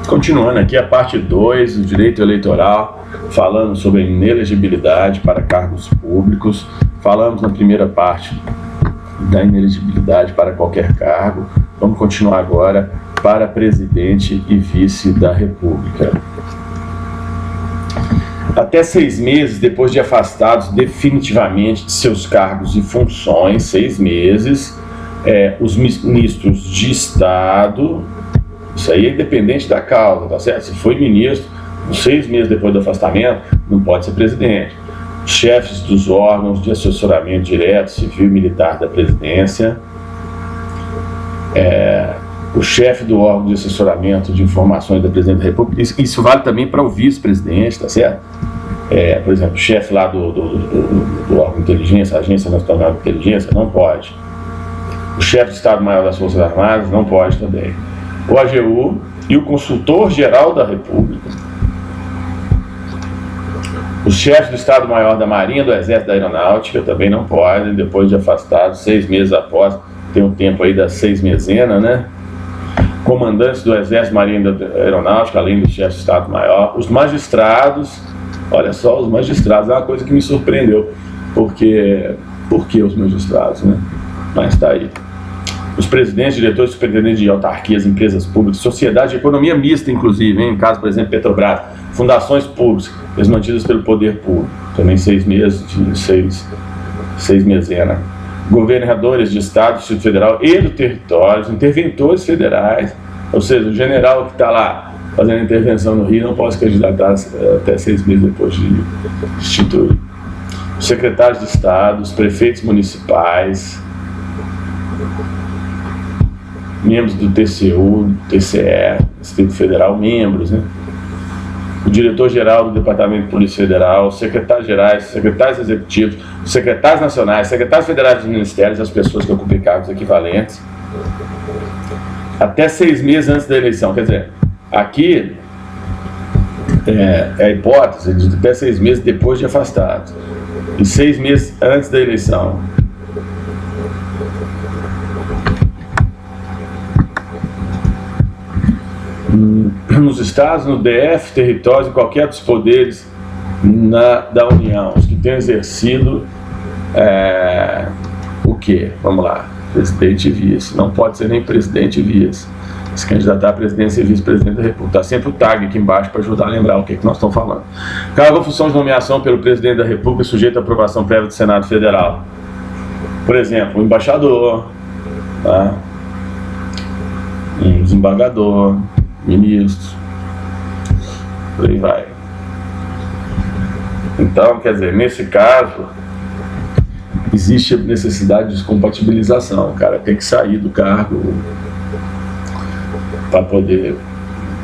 Continuando aqui a parte 2 do direito eleitoral, falando sobre a inelegibilidade para cargos públicos. Falamos na primeira parte da inelegibilidade para qualquer cargo. Vamos continuar agora para presidente e vice da República. Até 6 meses depois de afastados definitivamente de seus cargos e funções, 6 meses, os ministros de Estado, isso aí é independente da causa, tá certo? Se foi ministro, 6 meses depois do afastamento, não pode ser presidente. Os chefes dos órgãos de assessoramento direto, civil e militar da presidência, o chefe do órgão de assessoramento de informações da presidente da República, isso vale também para o vice-presidente, tá certo? Por exemplo, o chefe lá do órgão de inteligência, Agência Nacional de Inteligência, não pode. O chefe de Estado-Maior das Forças Armadas não pode também. O AGU e o consultor-geral da República. Os chefes do Estado-Maior da Marinha, do Exército, da Aeronáutica também não podem, depois de afastados, 6 meses após, tem um tempo aí da 6-mezena, né? Comandantes do Exército, Marinha e da Aeronáutica, além do chefe do Estado-Maior. Os magistrados, olha só, os magistrados, é uma coisa que me surpreendeu, por que os magistrados, né? Mas tá aí. Os presidentes, diretores, superintendentes de autarquias, empresas públicas, sociedade de economia mista, inclusive, hein? No caso, por exemplo, Petrobras, fundações públicas, mantidas pelo poder público, também 6 meses, de 6-mezena. Governadores de Estado, Distrito Federal e do território, interventores federais, ou seja, o general que está lá fazendo intervenção no Rio não pode se candidatar até 6 meses depois de instituir. Os secretários de Estado, os prefeitos municipais, membros do TCU, do TCE, Distrito Federal, membros, né? O diretor-geral do Departamento de Polícia Federal, os secretários-gerais, secretários executivos, os secretários nacionais, secretários federais dos ministérios, as pessoas que ocupam cargos equivalentes, até 6 meses antes da eleição. Quer dizer, aqui é a hipótese de até 6 meses depois de afastado e 6 meses antes da eleição. Nos estados, no DF, territórios e qualquer dos poderes da União, os que tenham exercido o quê? Vamos lá, presidente e vice, não pode ser nem presidente e vice, se candidatar a presidência e vice-presidente da República. Está sempre o tag aqui embaixo para ajudar a lembrar o que nós estamos falando. Cargo ou função de nomeação pelo presidente da República sujeito à aprovação prévia do Senado Federal. Por exemplo, o embaixador, tá? Um desembargador, ministro, por aí vai. Então, quer dizer, nesse caso, existe a necessidade de descompatibilização. O cara tem que sair do cargo para poder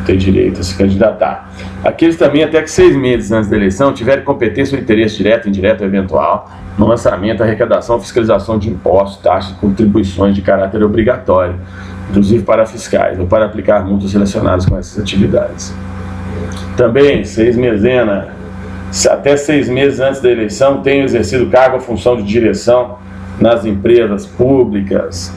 ter direito a se candidatar. Aqueles também, até que 6 meses antes da eleição, tiverem competência ou interesse direto, indireto ou eventual no lançamento, arrecadação, fiscalização de impostos, taxas e contribuições de caráter obrigatório, inclusive para fiscais, ou para aplicar multas relacionadas com essas atividades. Também, 6-mezena, até 6 meses antes da eleição, tenham exercido cargo ou função de direção nas empresas públicas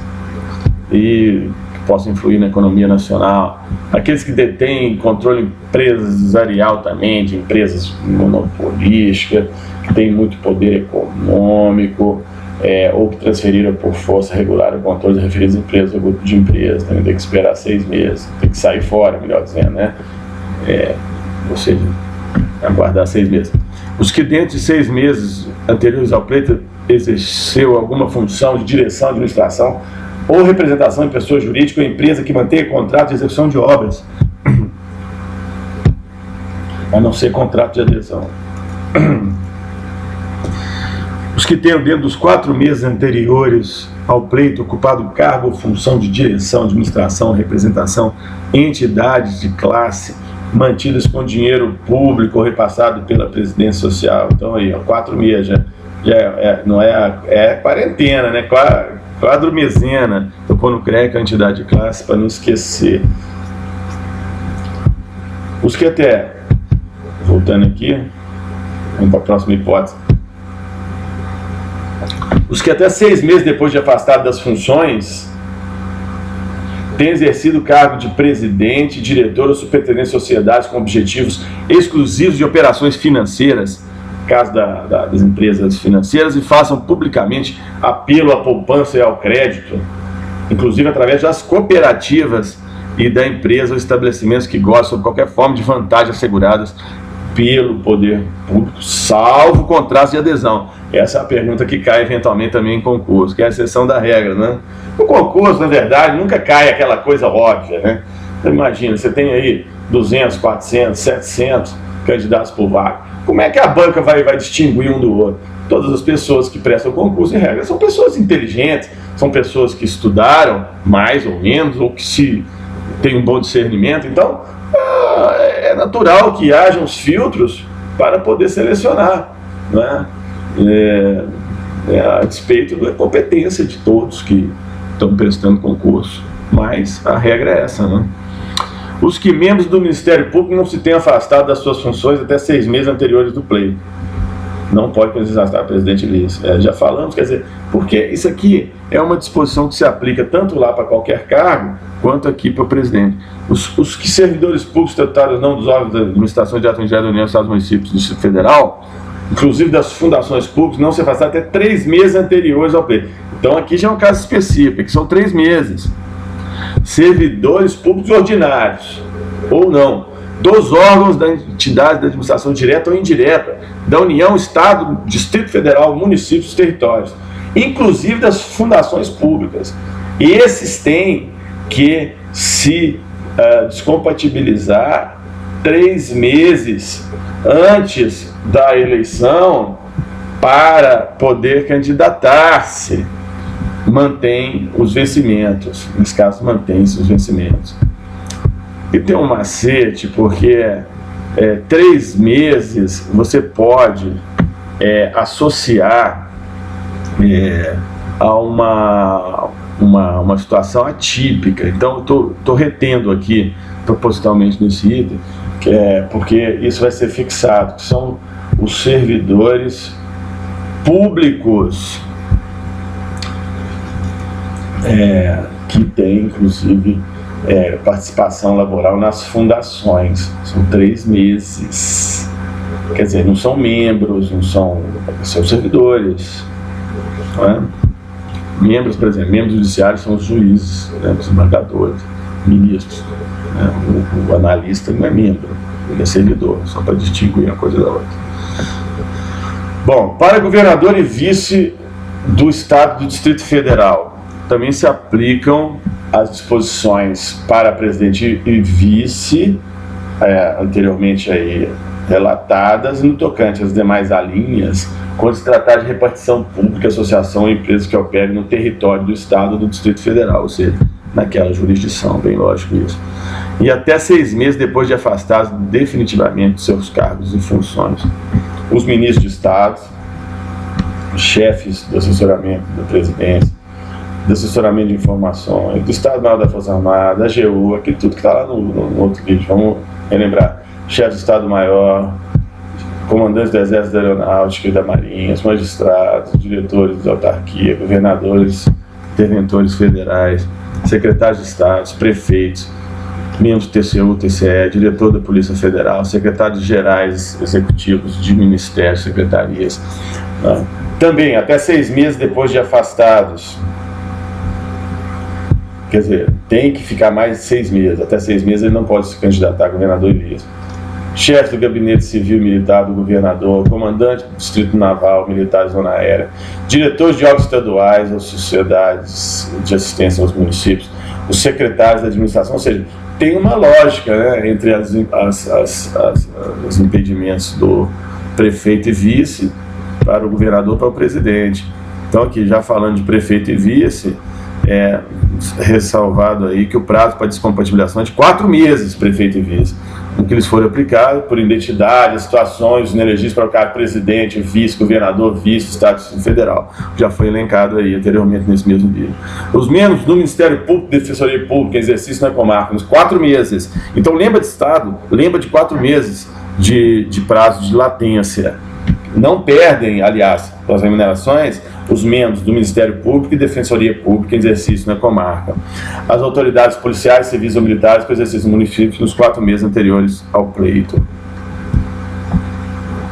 e que possam influir na economia nacional. Aqueles que detêm controle empresarial também, de empresas monopolísticas, que têm muito poder econômico, ou que transferiram por força regular o controle de referidas empresas ou grupo de empresas, tem que esperar 6 meses, tem que sair fora, melhor dizendo, né? Ou seja, aguardar 6 meses. Os que dentro de 6 meses anteriores ao pleito exerceu alguma função de direção, administração ou representação em pessoa jurídica ou empresa que mantenha contrato de execução de obras, a não ser contrato de adesão. Os que tenham dentro dos 4 meses anteriores ao pleito ocupado cargo ou função de direção, administração, representação, entidades de classe mantidas com dinheiro público ou repassado pela Previdência Social. Então aí, 4 meses não é quarentena, né? Quadrumesena. Estou pondo CREC, a entidade de classe, para não esquecer. Os que até, voltando aqui, vamos para a próxima hipótese. Os que até 6 meses depois de afastado das funções tem exercido o cargo de presidente, diretor ou superintendente de sociedades com objetivos exclusivos de operações financeiras, caso das empresas financeiras, e façam publicamente apelo à poupança e ao crédito, inclusive através das cooperativas e da empresa ou estabelecimentos que gostam de qualquer forma de vantagens asseguradas pelo poder público, salvo contrato de adesão. Essa é a pergunta que cai eventualmente também em concurso, que é a exceção da regra, né? O concurso, na verdade, nunca cai aquela coisa óbvia, né? Então, imagina, você tem aí 200, 400, 700 candidatos por vaga. Como é que a banca vai distinguir um do outro? Todas as pessoas que prestam concurso, em regra, são pessoas inteligentes, são pessoas que estudaram mais ou menos, ou que têm um bom discernimento. Então, é natural que haja uns filtros para poder selecionar, né? A despeito da competência de todos que estão prestando concurso, mas a regra é essa, né? Os que membros do Ministério Público não se tenham afastado das suas funções até 6 meses anteriores do pleito. Não pode se afastar presidente e vice. Já falamos, quer dizer, porque isso aqui é uma disposição que se aplica tanto lá para qualquer cargo, quanto aqui para o presidente. Os que servidores públicos estatutários não dos órgãos da administração direta ou indireta da União, Estados, municípios do Distrito Federal, inclusive das fundações públicas, não se afastar até 3 meses anteriores ao pleito. Então aqui já é um caso específico, que são 3 meses. Servidores públicos ordinários, ou não, dos órgãos da entidade da administração direta ou indireta, da União, Estado, Distrito Federal, municípios, territórios, inclusive das fundações públicas. Esses têm que se descompatibilizar 3 meses antes da eleição para poder candidatar-se. Mantém os vencimentos, nesse caso mantém-se os vencimentos. E tem um macete, porque 3 meses você pode associar a uma situação atípica. Então eu estou retendo aqui propositalmente nesse item, porque isso vai ser fixado, que são os servidores públicos que tem, inclusive, participação laboral nas fundações. São 3 meses. Quer dizer, não são membros, são servidores. Não é? Membros, por exemplo, membros judiciários são os juízes, os desembargadores, ministros. O analista não é membro, ele é servidor, só para distinguir uma coisa da outra. Bom, para governador e vice do Estado do Distrito Federal, também se aplicam as disposições para presidente e vice, anteriormente aí relatadas, no tocante às demais alíneas, quando se tratar de repartição pública, associação ou empresa que opere no território do Estado ou do Distrito Federal, ou seja, naquela jurisdição, bem lógico isso. E até 6 meses depois de afastados definitivamente de seus cargos e funções. Os ministros de Estado, os chefes do assessoramento da presidência, do assessoramento de informações, do Estado-Maior da Força Armada, da AGU, aquilo tudo que está lá no outro vídeo, vamos relembrar. Chefe do Estado-Maior, comandantes do Exército, da Aeronáutica e da Marinha, os magistrados, diretores da autarquia, governadores, interventores federais, secretários de Estado, prefeitos, membros do TCU, TCE, diretor da Polícia Federal, secretários gerais executivos de ministérios, secretarias. Também, até 6 meses depois de afastados. Quer dizer, tem que ficar mais de 6 meses. Até 6 meses ele não pode se candidatar a governador e vice. Chefe do Gabinete Civil Militar do governador, comandante do Distrito Naval Militar Zona Aérea, diretores de órgãos estaduais ou sociedades de assistência aos municípios, os secretários da administração, ou seja, tem uma lógica, né, entre os impedimentos do prefeito e vice para o governador, para o presidente. Então aqui, já falando de prefeito e vice, ressalvado aí que o prazo para descompatibilização é de 4 meses, prefeito e vice, no que eles forem aplicados por identidade, situações inelegíveis para o cargo presidente, vice, governador, vice, Estado Federal. Já foi elencado aí anteriormente nesse mesmo vídeo. Os membros do Ministério Público, Defensoria Pública, exercício na comarca, nos 4 meses. Então lembra de Estado, lembra de 4 meses de prazo de latência. Não perdem, aliás, as remunerações, os membros do Ministério Público e Defensoria Pública em exercício na comarca. As autoridades policiais, civis ou militares com exercício no município nos 4 meses anteriores ao pleito.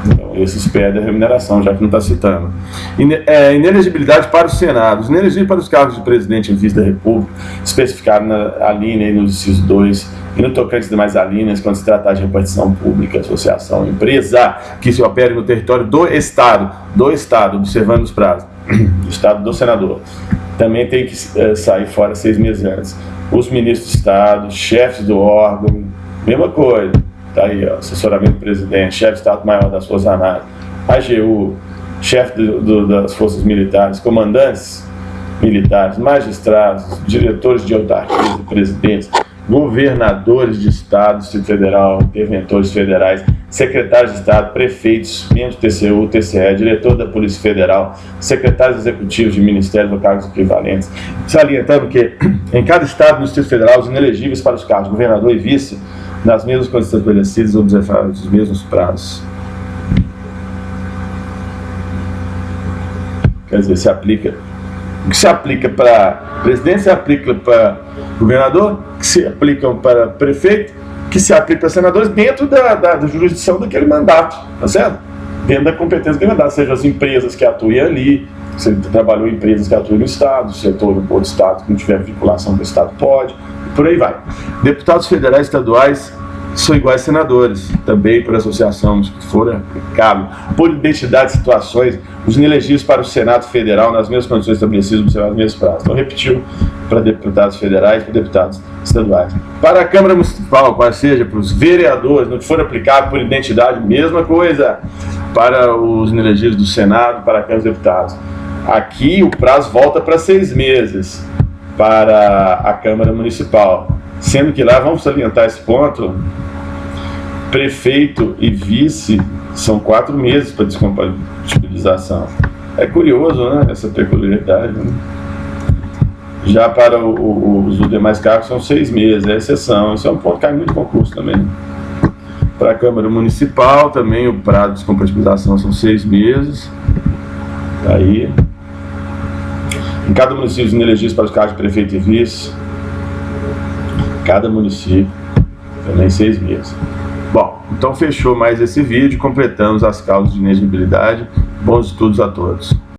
Então, esses perdem a remuneração, já que não está citando. Inelegibilidade para o Senado. Os inelegíveis para os cargos de presidente e vice da República, especificado na alínea e no inciso 2, e no tocante às demais alíneas, quando se tratar de repartição pública, associação, empresa, que se opere no território do Estado, observando os prazos, do Estado do senador. Também tem que sair fora 6 meses antes. Os ministros do Estado, chefes do órgão, mesma coisa. Está aí, ó, assessoramento do presidente, chefe do Estado-Maior das Forças Armadas, AGU, chefe das Forças Militares, comandantes militares, magistrados, diretores de autarquias e presidentes, governadores de Estado, Distrito Federal, interventores federais, secretários de Estado, prefeitos, membros do TCU, TCE, diretor da Polícia Federal, secretários executivos de ministérios ou cargos equivalentes. Salientando que, em cada Estado no Distrito Federal, os inelegíveis para os cargos de governador e vice, nas mesmas condições estabelecidas, observados os mesmos prazos. Quer dizer, se aplica. O que se aplica para presidente, se aplica para governador, que se aplicam para prefeito, que se aplica para senadores dentro da jurisdição daquele mandato, tá certo? Dentro da competência daquele mandato, seja as empresas que atuem ali, se ele trabalhou em empresas que atuem no Estado, se atua no outro Estado que não tiver vinculação com o Estado, pode, e por aí vai. Deputados federais e estaduais são iguais a senadores, também por associação, se for aplicável, por identidade de situações, os inelegíveis para o Senado Federal nas mesmas condições estabelecidas, observados os mesmos prazos. Então, repetiu para deputados federais e para deputados estaduais. Para a Câmara Municipal, qual seja, para os vereadores, no que for aplicado por identidade, mesma coisa. Para os inelegíveis do Senado, para a Câmara dos Deputados. Aqui o prazo volta para 6 meses para a Câmara Municipal. Sendo que lá, vamos salientar esse ponto, prefeito e vice são 4 meses para descompatibilização. É curioso, né, essa peculiaridade, né? Já para os demais cargos são 6 meses, é exceção. Isso é um ponto que cai muito concurso também. Para a Câmara Municipal também o prazo de descompatibilização são 6 meses. Aí, em cada município, os inelegíveis para os cargos de prefeito e vice, cada município, também 6 meses. Bom, então fechou mais esse vídeo, completamos as causas de inelegibilidade. Bons estudos a todos.